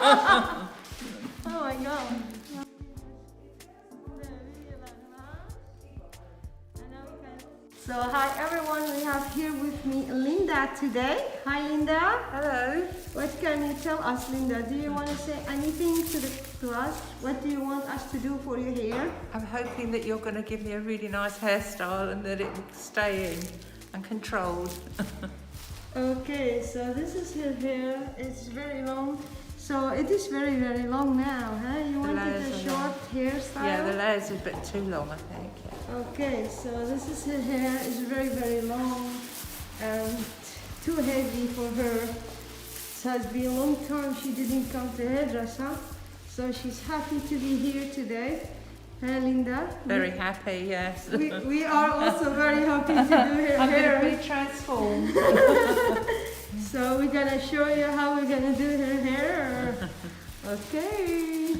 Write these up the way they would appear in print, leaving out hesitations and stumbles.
Oh my god. So hi everyone, we have here with me Linda today. Hi Linda. Hello. What can you tell us, Linda? Do you want to say anything to us? What do you want us to do for your hair? I'm hoping that you're going to give me a really nice hairstyle and that it will stay in and controlled. Okay, so this is her hair. It's very long. So it is very, very long now, huh? You wanted a short hairstyle? Yeah, the layers are a bit too long, I think. Yeah. Okay, so this is her hair. It's very, very long and too heavy for her. So it's been a long time she didn't come to hairdresser. So she's happy to be here today. Hey Linda? Very happy, yes. We are also very happy to do her I'm hair. going to be transformed. So we're gonna show you how we're gonna do her hair. Okay.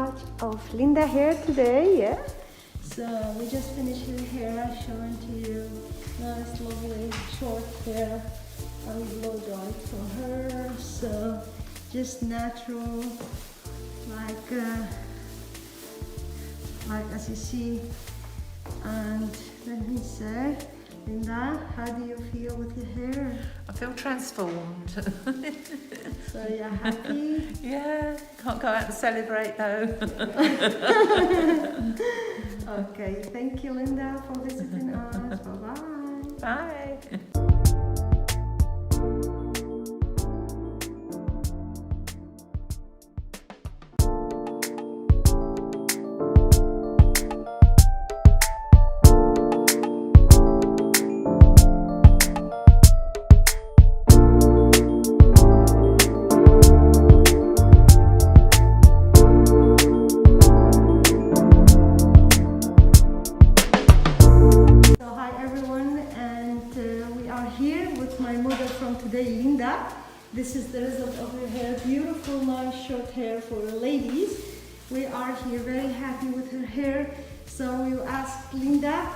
touch of Linda hair today, yeah? So we just finished her hair, showing to you nice, lovely, short hair and blow dry for her. So just natural, like as you see. And let me say, Linda, how do you feel with your hair? I feel transformed. So you're happy? Yeah, can't go out and celebrate though. Okay, thank you, Linda, for visiting us. Bye-bye. Bye. Linda. This is the result of her hair. Beautiful, nice short hair for ladies. We are here very happy with her hair. So we asked Linda,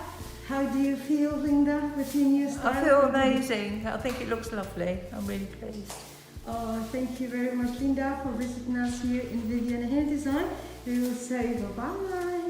how do you feel, Linda, with your new style? I feel amazing. I think it looks lovely. I'm really pleased. Oh, thank you very much, Linda, for visiting us here in Vivyan Hermuz. We will say bye-bye.